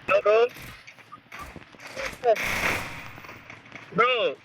Bro. Bro.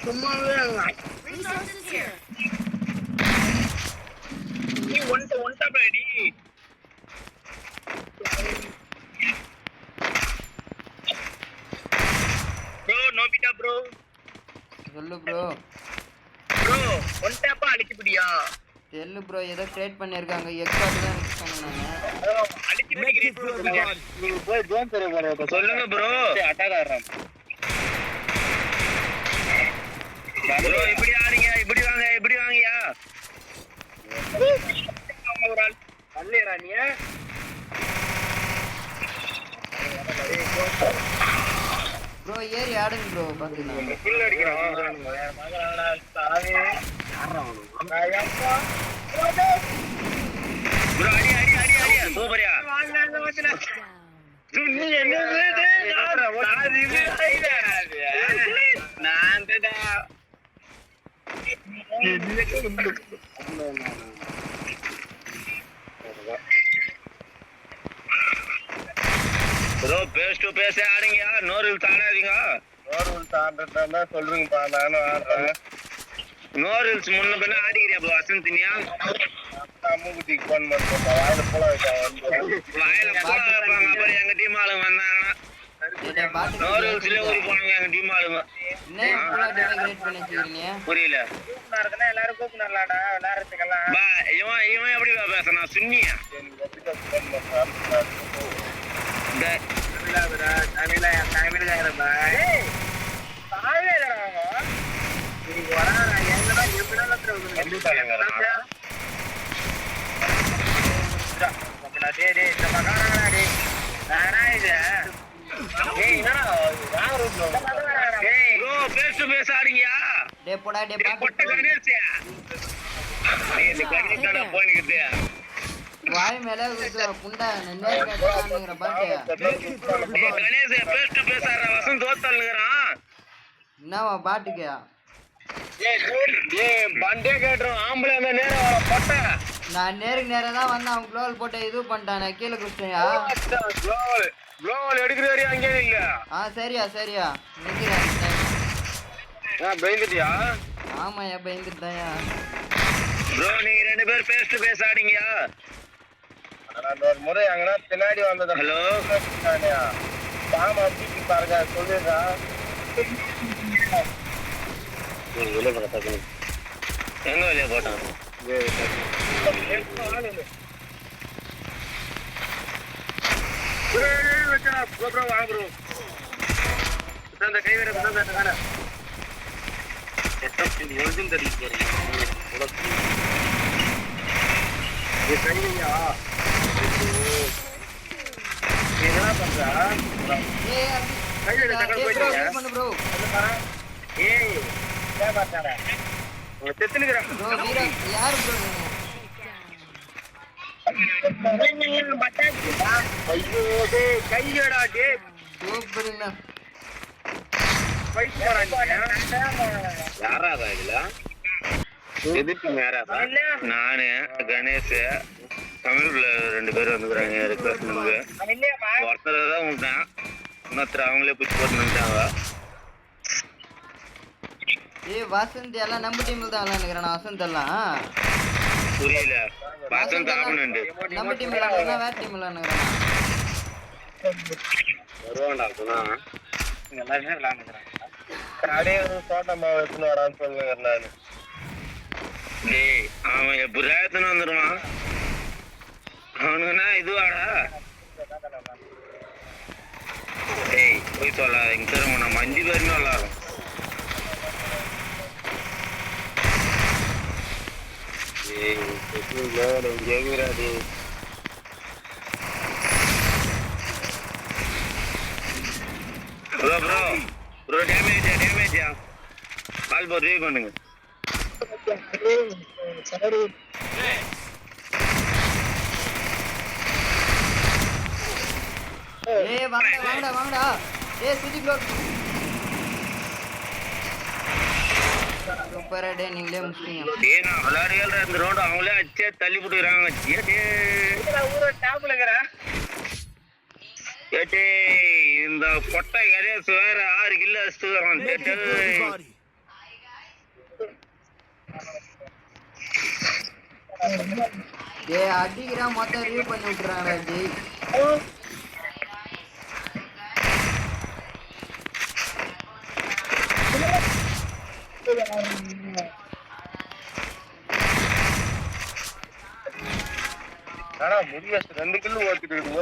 சும்மாவே நீ ஒன்டா Bedi bro Nobita bro சொல்லு ப்ரோ ஒன்டாப்பா அடிச்சுடியா தெரியல ப்ரோ ஏதோ கிரியேட் பண்ணிருக்காங்க எக்ஸ்ட்ரா தான் சொன்னாங்க நீங்க போய் ஜோன் தெரிய போறீங்க சொல்லுங்க ப்ரோ அட்டாக் ஆடுறேன் ப்ரோ இப்படி ஆடுங்க இப்படி வாங்கயா ஒரு ஆள் அல்லேடா நீ ப்ரோ ஏறி ஆடுங்க ப்ரோ பாத்துக்கலாம் கில் அடிக்கிறான் மகனாடா சாவே ப்ரோ அடி சூப்பர்யா நீ என்னது நான் ப்ரோ பேஸ் டு பேஸ் ஆடுங்க நோ ரூல்ஸ் ஆடாதீங்க நோ ரூல்ஸ் ஆடுறதா சொல்றீங்கப்பா நானும் ஆடுறேன் நோ ரூல்ஸ் முன்ன பின்ன ஆடிக்கிறியா ப்ரோ வசந்தினியா அம்முக்குட்டிக்கு ஃபோன் பண்ணுறோம் வாயில போல வைப்பாங்க அப்புறம் எங்க டீம் ஆளுங்க வந்தாங்கன்னா நோ ரூல்ஸ்ல ஊறி போனாங்க எங்க டீம் ஆளுங்க புரியல எல்லாரும் கூப்பிடலாம்டா விளையாடுறதுக்கெல்லாம் இவன் எப்படி பேசுறான் சுன்னியா வாய் மேல புண்டா நேர்காட்டுங்கிற பாட்டு என்னவா பாட்டுக்கு நான் நேருக்கு நேரம் தான் வந்தேன் அவன் குளோவல் போட்டு இது பண்ணிட்டானே கீழே குடிச்சியா எடுக்கிறாரு அங்கே இல்ல சரியா பயந்துட்டியா ஆமாயா பயந்துட்டாயா ப்ரோ நீங்க ரெண்டு பேர் ஃபேஸ் டு ஃபேஸ் ஆடிங்கயா ஒரு முறை அங்கனா பின்னாடி வந்தது ஹலோ பாமா தூக்கி பாருங்க சொல்லுடா எங்க வெளியே போட்டான் ப்ரோ வாங்க ப்ரோ இந்த கை வேற பண்ண ஒழுங்கும் தெரிவிச்சு போறீங்க என்ன பண்றா கையடா டே யாராதா இதுல எதிர்ப்பு யாராதா நானு கணேஷ் தமிழ்ல ரெண்டு பேரும் வந்துக்கிறாங்க ரிக்வெஸ்ட் ஒருத்தர் தான் விட்டேன் இன்னொருத்தர் அவங்களே பிடிச்சி போட்டு நினைச்சாங்க வசந்த் எல்லாம் நம்ம டீம்ல தான் விளையாடுறேன் வசந்த் எல்லாம் புரியல வசந்த் ஆப்பனண்ட் நம்ம டீம்ல வேற டீம்ல விளையாடுறேன் வருவான்டா அப்பதான் எல்லாருமே விளையாடுறாங்க அப்படியே ஒரு தோட்ட மாவு எடுத்துன்னு வரான்னு சொல்லுங்க நான் டேய் அவன் எப்படி எடுத்துன்னு வந்துடுவான் அவனுக்குன்னா இதுவாடா டேய் போய் சொல்லாத இங்க தருவோம் நம்ம 5 பேருமே விளாடுறோம் டேய் கேக்குறாடி ப்ரோ டேமேஜ் கணேஷியா கால் போட்டு ரீவ் பண்ணுங்க. ஏய் வாங்கடா ஏய் சுஜி க்ளோல் சூப்பரா டே நீங்களே முடிச்சிட்டீங்க. டேய் நான் விளையாடுற இந்த ரோடு அவங்களே அச்சே தள்ளி போட்டுக்கறாங்க. ஊர டாப்லங்கற ஏட்டே இந்த பொட்டை கரேஸ் வேற 6 கிலோ அடிச்சு வரான். டேய் அடிக்குறா மொத்த ரிவ்யூ பண்ணி விட்டுறாங்கடா டேய். ஆனா முடிய 2 கிலோ ஓட்டிட்டு இருக்கு.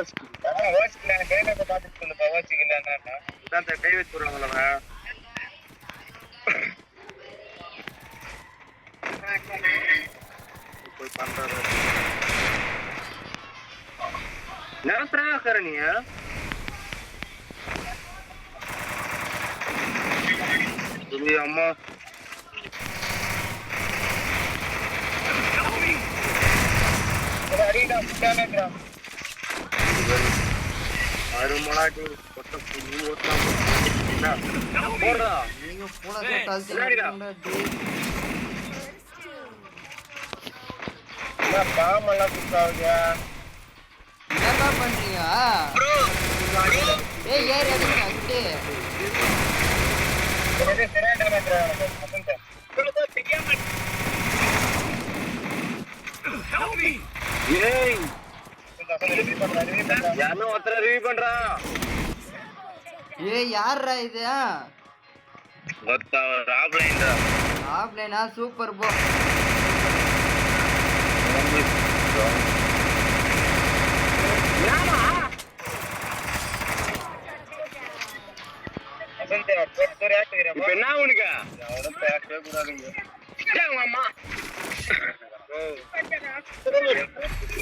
ஓசிக்கல கையில பாத்துட்டு சொல்லுப்பா. ஓசிக்கலன்னா இதான் கை வச்சு போடுறாங்களா போய் பண்றாரு. நிரந்தர நீ அம்மா அருமலாட்டி கொட்ட புள்ளி ஓட்டான் போடுறா. நீங்க போன தள்ளிட்டீங்கடா டேய். பாமெல்லாம் குத்தாவுங்க. என்னடா பண்றீங்க? ஏய் ஏறி அடிங்க அடி. யாரா இது? ஆஃப்லைனா சூப்பர் போ. இப்ப என்ன உனக்கு அம்மா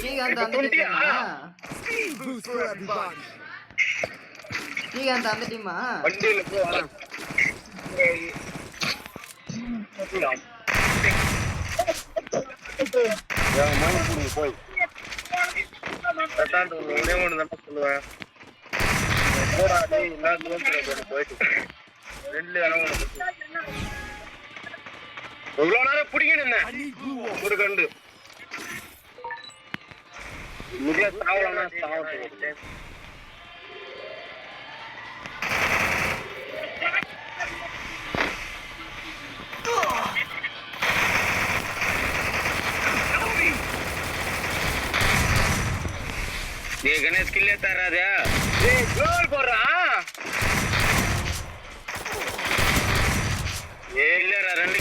ஸ்ரீகாந்த் அந்த டீமா போய் ஒரே ஒண்ணு தான் சொல்லுவேன். போயிட்டு இவ்வளவு நேரம் பிடிக்கணும் ஒரு கண்டு முடியாது. கணேஷ் கில்லே தராதே கோல் போடுறான். இல்லடா 2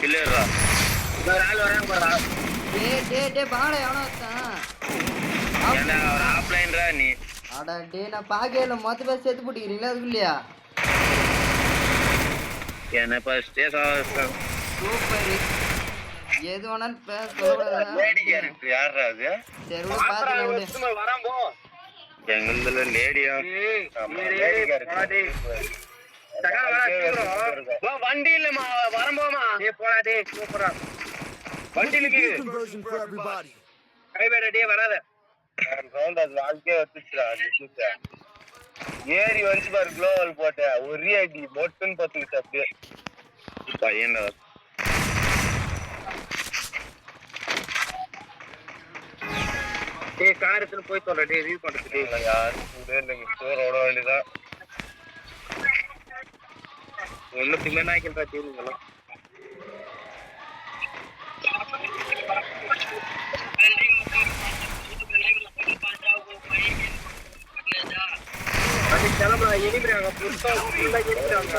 கில்லேரா இன்னொரு ஆள் வராங்க போறா. டே பாடா எவனோ தான் ஏண்டா ஒரு ஆஃப்லைன்ரா நீ. அட டே நான் பாக்கேல மொத்த பேர் சேர்த்து போட்டுக்கிறீங்களா அதுக்குள்ளயா? என்ன ஃபர்ஸ்டே சூப்பர். எது வேணாலும் சொல்லக்கூடாது. லேடி கேரக்டர் யாரா அது? சரி பாத்துறேன் விடு. வரான் போ. எங்கள்ல லேடியா லேடி கேரக்டர் வண்டி இல்லமா வரம்போமா. போடா டே சூப்பரா வண்டிலுக்கு கைவேட டே வராத. வாழ்க்கையே வச்சுச்சுடா ஏறி வந்து பாரு குளோவல் போட்ட ஒரே அடி மொட்டுன்னு பத்துக்கிச்சு அப்படியே. பையன் டே காரத்துல போய் சொல்ற டே ரிவ்யூ பண்றதுக்கு யாரும் கூட இல்லைங்க. ஸ்டோர் ஓட வேண்டியதான். ஒன்னுத்துக்குமே நாய்க்கின்றா தீவுங்களாம். அது கிளம்பா எரிக்கிறாங்க புதுசா எரிக்கிறாங்க.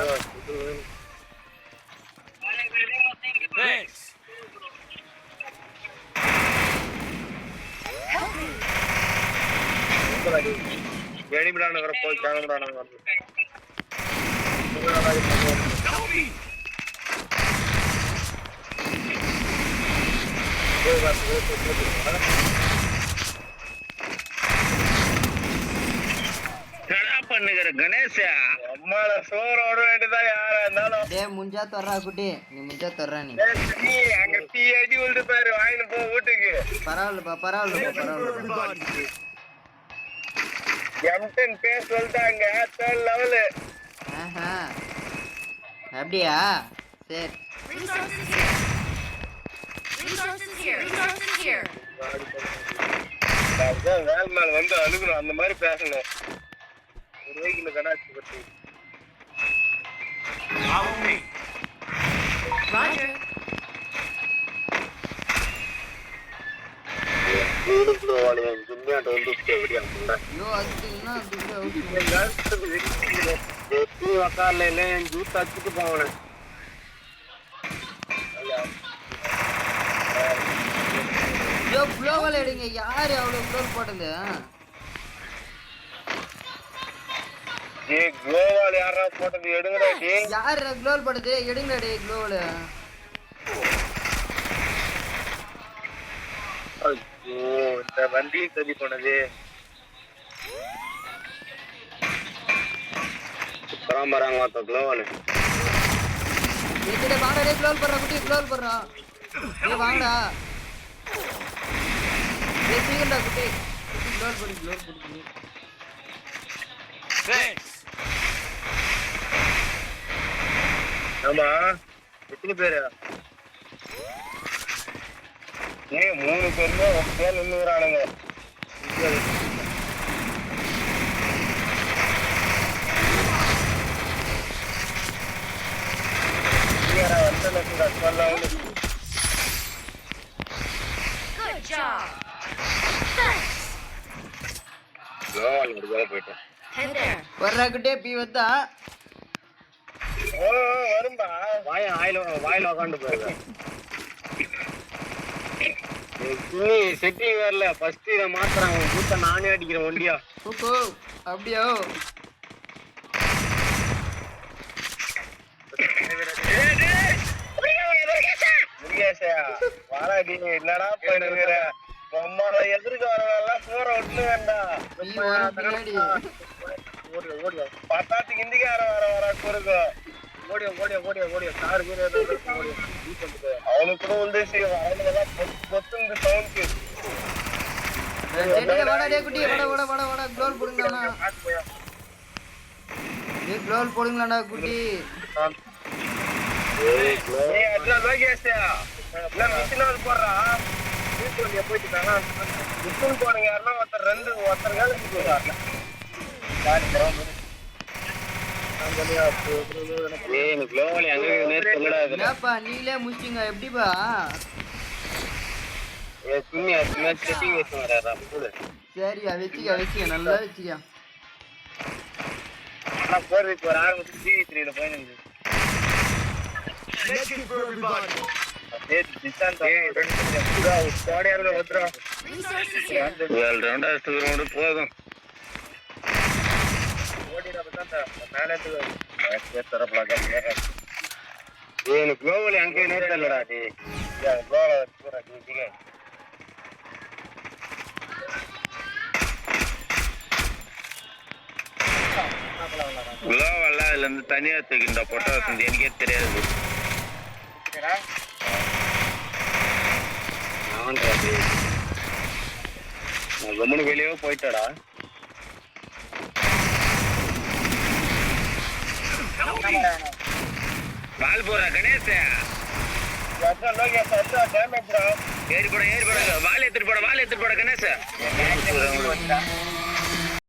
எரிபிடான வர போய் கிளம்புறாங்க. பண்ணுகிற கணேஷா அம்மால சோறோட வேண்டியதான் யாரா இருந்தாலும். டேய் முஞ்சா தொறா குட்டி, நீ முஞ்சா தொறா நீ. நீ அங்க டீ அடி விட்டு பாரு, வாங்கிட்டு போ வீட்டுக்கு. பரவாயில்லப்பா பரவாயில்லப்பா. M10 பேர் சொல்லிட்டாங்க, 3rd level. ஆஹா அப்படியா? சரி. வேல் மேல வந்து அழுகணும், அந்த மாதிரி பேசணும். ஒரு வெஹிக்கிள் கடாச்சு பற்றி எடுங்க. யாரு அவ்வளவு க்ளோல் போட்டது? குளோவால் யாரா போட்டது? எடுங்கடா. யாரு க்ளோல் போட்டது? எடுங்கடா டே க்ளோவால். இந்த வண்டியை சரி போனது பராமராங்க குளோவால். வாங்கடா டே க்ளோல் போடுறா குட்டி, க்ளோல் போடுறா. ஏ வாங்கடா சீக்கிரம்டா குட்டி, க்ளோல் போடு க்ளோல் போடு. ஆமா எத்தனை பேரு? 3 பேருமே ஒரே நின்னுறானுங்க. வர்றா குட்டியே பீ வந்தா வரும்பா. வாயில உக்காண்டு போயிருக்க. செட்டிங் வரல, ஃபர்ஸ்ட் இதை மாத்துறான். கூட்ட நானே அடிக்கிறேன் ஒண்டியா. அப்படியோ? வாராடி என்னடா போயிடுங்கிற பொம்மால எதிர்க்க வரவெல்லாம் சூற ஒண்ணு வேண்டாம். பத்தாத்துக்கு இந்திக்கார வர குறுக்கு ஓடிய ஓடிய ஓடிய ஓடிய காரு அவனுக்கு கூட வந்து அவனுக்கெல்லாம் பொத்துந்து சவுண்ட். போடுங்களாடா குட்டி. போடுறா போயிட்டு போனீங்க யாருன்னா ஒருத்தர் நீங்களே முடிச்சிங்க எப்படிப்பா? சரியா வச்சுக்க நல்லா வச்சுக்க. போறதுக்கு ஒரு ஆரம்பிச்சு TV3 போயிருந்து போதும். குளோவல் அங்கே நேரலடா. குளோவெல்லாம் இதுல இருந்து தனியா தூக்கின்ற பொட்டை வசந்தி எனக்கே தெரியாது. கம்முனு வெளியே போயிட்டடா. பால் போற கணேஷ் ஏறி போட வால் எடுத்துட்டு போட கணேஷ்.